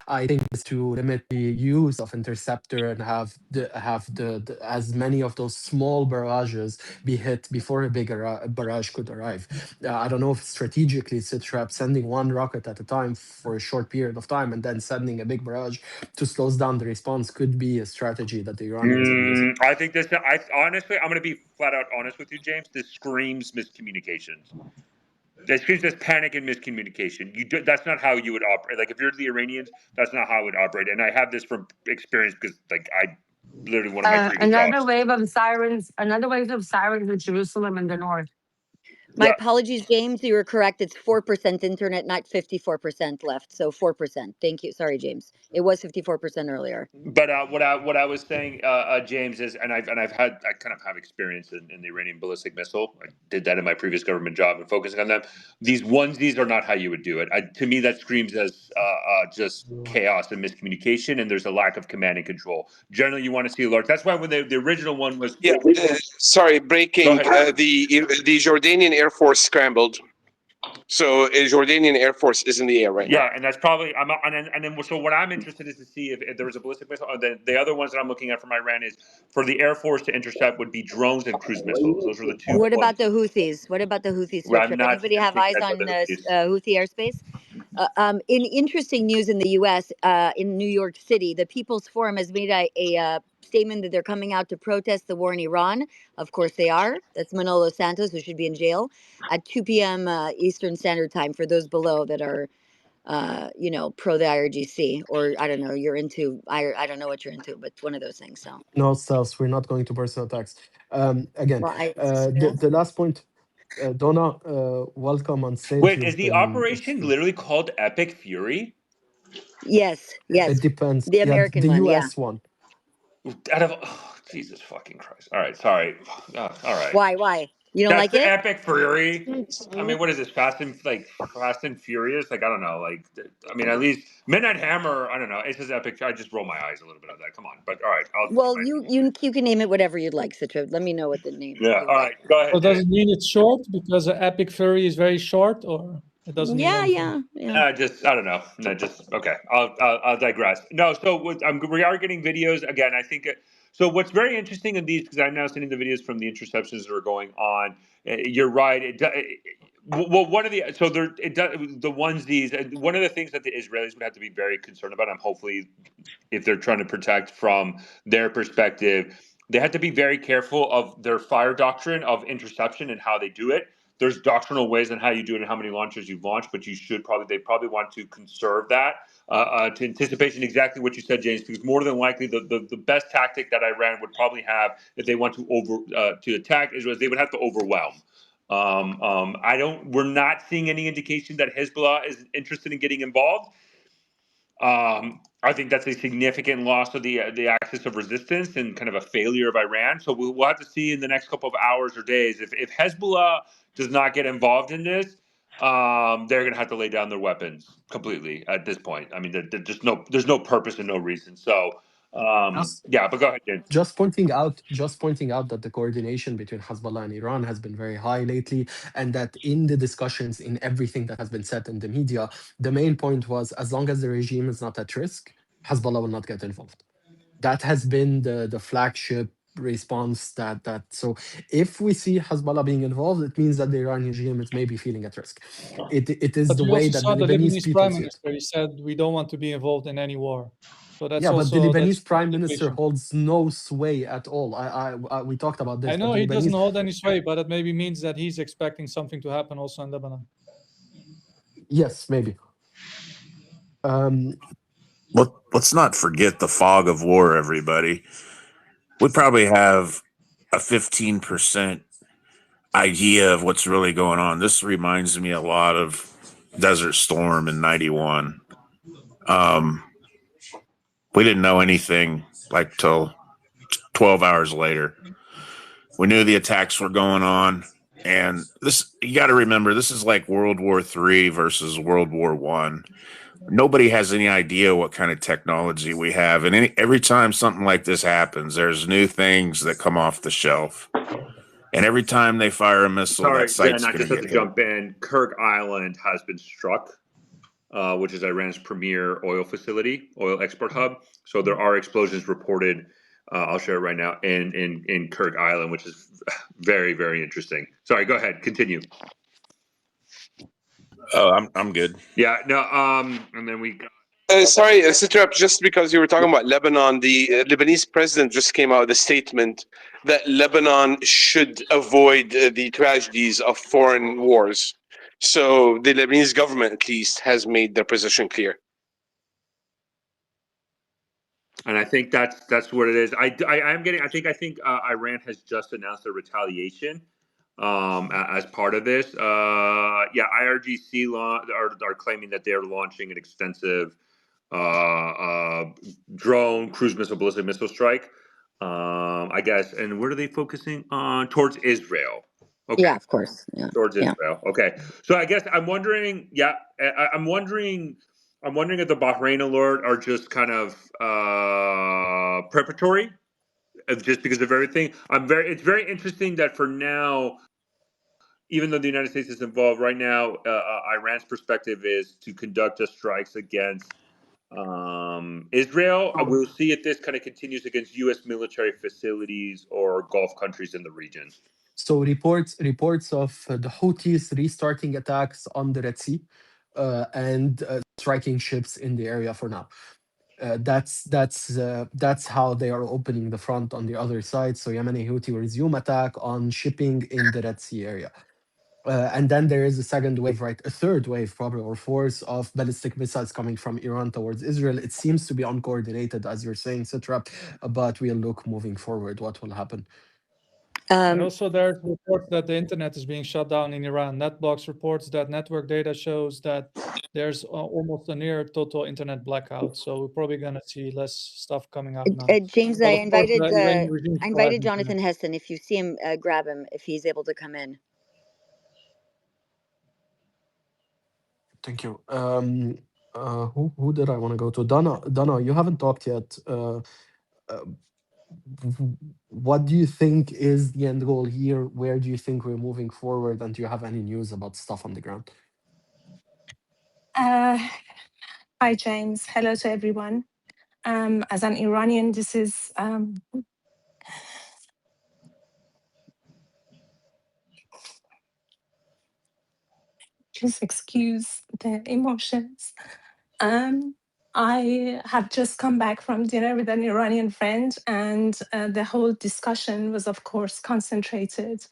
I think is to limit the use of interceptor and have the as many of those small barrages be hit before a bigger barrage could arrive. I don't know if strategically Sitrep sending one rocket at a time for a short period of time and then sending a big barrage to slow down the response could be a strategy that the Iranians are using. I think this. I honestly, I'm going to be flat out honest with you, James. This screams miscommunications. That screams this panic and miscommunication. That's not how you would operate. Like if you're the Iranians, that's not how I would operate. And I have this from experience because, like, I literally one of my previous another jobs. wave of sirens. Another wave of sirens in Jerusalem and the north. My apologies, James. You were correct. It's 4% internet, not 54% left. So 4%. Thank you. Sorry, James. It was 54% earlier. But what I was saying, James, is, and I kind of have experience in the Iranian ballistic missile. I did that in my previous government job and focusing on them. These onesies are not how you would do it. To me, that screams as just chaos and miscommunication, and there's a lack of command and control. Generally, you want to see alerts. That's why when the original one was sorry, breaking. The Jordanian Air Force scrambled. So Jordanian Air Force is in the air right now. Yeah, and that's probably so what I'm interested is to see if there was a ballistic missile. The other ones that I'm looking at from Iran is for the Air Force to intercept would be drones and cruise missiles. Those are the two. What about the Houthis? What about the Houthis? Anybody have eyes on Houthi airspace? In interesting news in the U.S., in New York City, the People's Forum has made a statement that they're coming out to protest the war in Iran. Of course they are. That's Manolo Santos, who should be in jail, at 2 p.m. Eastern Standard Time for those below that are, pro the IRGC, or I don't know, you're into, I don't know what you're into, but one of those things. So no, Stels, we're not going to personal attacks. Again, the last point, Donna, welcome on stage. Wait, is the operation literally called Epic Fury? Yes. It depends. The American the one, US one. Out of Jesus fucking Christ! All right, sorry. All right. Why? You don't like it? Epic Fury. I mean, what is this? Fast and Furious? Like, I don't know. Like, I mean, at least Midnight Hammer. I don't know. It says Epic. I just roll my eyes a little bit at that. Come on. But all right. Well, you can name it whatever you'd like, Citra. Let me know what the name. Yeah. All right. Go ahead. So does it mean it's short because Epic Fury is very short, or it doesn't? Yeah. I don't know. No, just okay. I'll digress. No. So we are getting videos again. I think. So what's very interesting in these, because I'm now seeing the videos from the interceptions that are going on. You're right. One of the onesies. One of the things that the Israelis would have to be very concerned about, and hopefully, if they're trying to protect from their perspective, they have to be very careful of their fire doctrine of interception and how they do it. There's doctrinal ways on how you do it and how many launchers you've launched, but they probably want to conserve that to anticipation. Exactly what you said, James, because more than likely the best tactic that Iran would probably have if they want to attack Israel is they would have to overwhelm. We're not seeing any indication that Hezbollah is interested in getting involved. I think that's a significant loss of the axis of resistance and kind of a failure of Iran. So we'll have to see in the next couple of hours or days if Hezbollah does not get involved in this. They're going to have to lay down their weapons completely at this point. I mean, there's no purpose and no reason. So but go ahead, James. Just pointing out that the coordination between Hezbollah and Iran has been very high lately, and that in the discussions, in everything that has been said in the media, the main point was as long as the regime is not at risk, Hezbollah will not get involved. That has been the flagship response. So if we see Hezbollah being involved, it means that the Iranian regime is maybe feeling at risk. It is the way that the Lebanese people Prime see it. Minister, he said we don't want to be involved in any war. So that's but the Lebanese Prime Minister situation. holds no sway at all. We talked about this. I know he doesn't hold any sway, but it maybe means that he's expecting something to happen also in Lebanon. Yes, maybe. Let's not forget the fog of war, everybody. We probably have a 15% idea of what's really going on. This reminds me a lot of Desert Storm in 91. We didn't know anything like till 12 hours later. We knew the attacks were going on. And this, you got to remember, this is like World War III versus World War I. Nobody has any idea what kind of technology we have. And every time something like this happens, there's new things that come off the shelf. And every time they fire a missile, that site's I just have to jump in. Kirk Island has been struck. which is Iran's premier oil export hub. So there are explosions reported. I'll share it right now in Kirk Island, which is very, very interesting. Sorry, go ahead, continue. Oh, I'm good. Yeah, no, and then we. Sorry, Sitrap, just because you were talking about Lebanon, the Lebanese president just came out with a statement that Lebanon should avoid the tragedies of foreign wars. So the Lebanese government, at least, has made their position clear. And I think that's what it is. I think Iran has just announced a retaliation as part of this. IRGC are claiming that they're launching an extensive drone, cruise missile, ballistic missile strike. I guess. And what are they focusing on? Towards Israel. Okay. Yeah, of course. Yeah. Towards Israel. Okay. So I guess I'm wondering. Yeah, I'm wondering if the Bahrain alert are just kind of preparatory, just because of everything. It's very interesting that for now, even though the United States is involved right now, Iran's perspective is to conduct just strikes against Israel. We'll see if this kind of continues against U.S. military facilities or Gulf countries in the region. So reports of the Houthis restarting attacks on the Red Sea and striking ships in the area for now. That's how they are opening the front on the other side. So Yemeni Houthi will resume attack on shipping in the Red Sea area. And then there is a second wave, right? A third wave, probably, or force of ballistic missiles coming from Iran towards Israel. It seems to be uncoordinated, as you're saying, Sitrap, but we'll look moving forward what will happen. And also there's reports that the internet is being shut down in Iran. NetBlocks reports that network data shows that there's almost a near total internet blackout. So we're probably going to see less stuff coming out now. James, I invited Jonathan Heston. If you see him, grab him if he's able to come in. Thank you. Who did I want to go to? Dana, you haven't talked yet. What do you think is the end goal here? Where do you think we're moving forward? And do you have any news about stuff on the ground? Hi, James. Hello to everyone. As an Iranian, this is just excuse the emotions. I have just come back from dinner with an Iranian friend, and the whole discussion was, of course, concentrated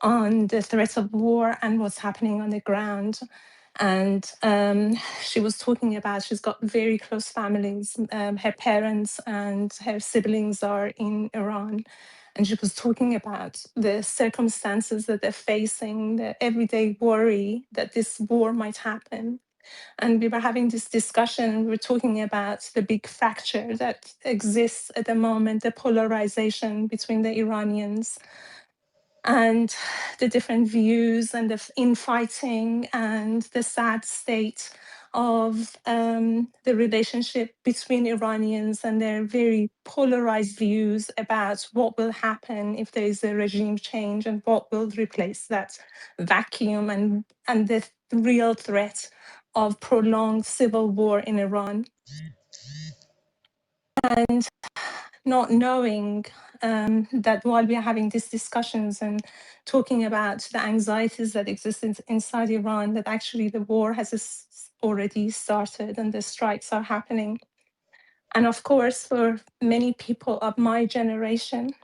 on the threat of war and what's happening on the ground. And she was talking about, she's got very close families. Her parents and her siblings are in Iran. And she was talking about the circumstances that they're facing, the everyday worry that this war might happen. And we were having this discussion, we were talking about the big fracture that exists at the moment, the polarization between the Iranians and the different views and the infighting and the sad state of the relationship between Iranians and their very polarized views about what will happen if there is a regime change and what will replace that vacuum and the real threat of prolonged civil war in Iran. And not knowing that while we are having these discussions and talking about the anxieties that exist inside Iran, that actually the war has already started and the strikes are happening. And of course, for many people of my generation,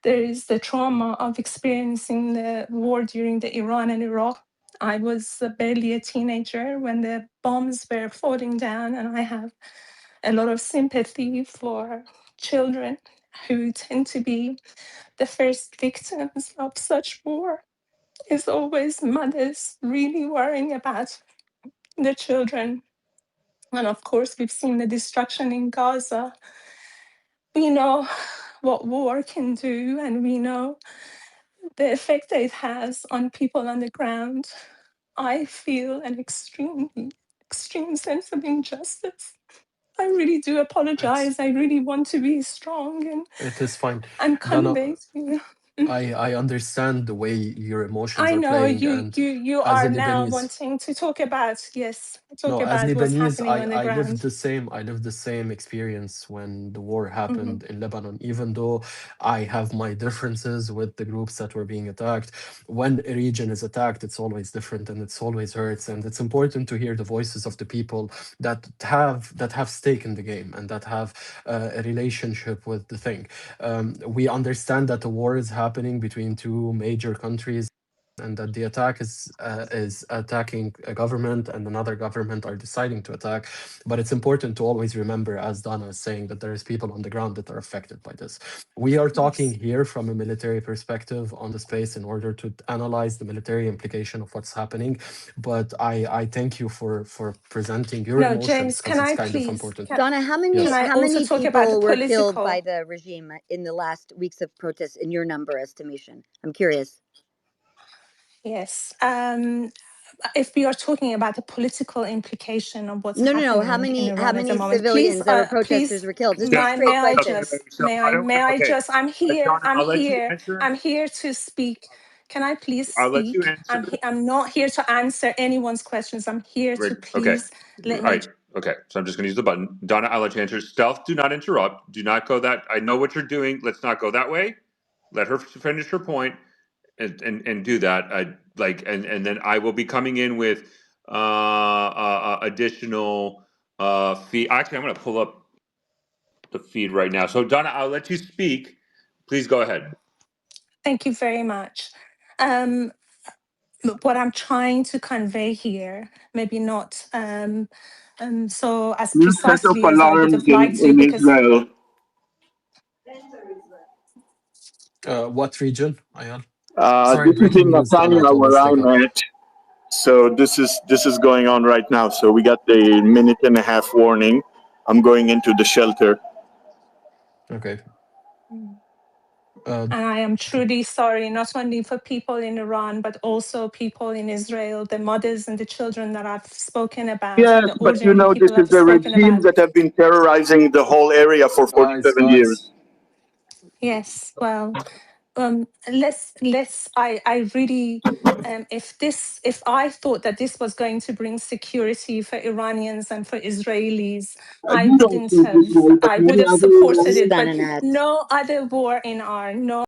there is the trauma of experiencing the war during the Iran and Iraq. I was barely a teenager when the bombs were falling down, and I have a lot of sympathy for children who tend to be the first victims of such war. It's always mothers really worrying about the children. And of course, we've seen the destruction in Gaza. We know what war can do, and we know the effect that it has on people on the ground. I feel an extreme sense of injustice. I really do apologize. I really want to be strong It is fine. and convey to you. I understand the way your emotions I are know playing, and you as a are now Lebanese, wanting to talk about no, as what's Lebanese, happening on the ground. I lived the same experience when the war Hmm. happened in Lebanon. Even though I have my differences with the groups that were being attacked, when a region is attacked, it's always different and it's always hurts. And it's important to hear the voices of the people that have stake in the game and that have a relationship with the thing. We understand that the war is happening between two major countries, and that the attack is attacking a government and another government are deciding to attack. But it's important to always remember, as Dana is saying, that there's people on the ground that are affected by this. We are talking Yes. here from a military perspective on the space in order to analyze the military implication of what's happening. But I thank you for presenting your No, emotions, James, because can it's I kind of please important. Donna, how can Yes. I how also many talk about the people were killed by political? the regime in the last weeks of protests in your number estimation? I'm curious. Yes. If we are talking about the political implication of what's No. happening in How Iran at the many moment, please, civilians that were protesters were killed? Just Yeah. straight question. So I don't. may I Okay, just, I'm here, Donna, I'll let you answer. I'm here to speak. Can I please I'll let you speak? answer. I'm not here to answer anyone's questions. I'm here to Okay. please let All me. right. Okay. So I'm just going to use the button. Donna, I'll let you answer. Stealth, do not interrupt. Do not go that. I know what you're doing. Let's not go that way. Let her finish her point and do that. And then I will be coming in with additional feed. Actually, I'm going to pull up the feed right now. So Donna, I'll let you speak. Please go ahead. Thank you very much. What I'm trying to convey here, maybe not so as You set up precisely as I would alarms have liked to, in because Israel. What region, Ayal? Sorry, This is breaking in news. Dana, I Netanya told us where they I'm got. at. So this is going on right now. So we got the minute and a half warning. I'm going into the shelter. Okay. and I am truly sorry, not only for people in Iran, but also people in Israel, the mothers and the children that I've spoken about, Yes, and the but you ordinary know, this people is I've a spoken regime about. that have been terrorizing the whole area for 47 years. Guys. Yes, well, I really, if I thought that this was going to bring security for Iranians and for Israelis, You don't think this way, but I would many have other supported it. But Sananat. no other war in our, no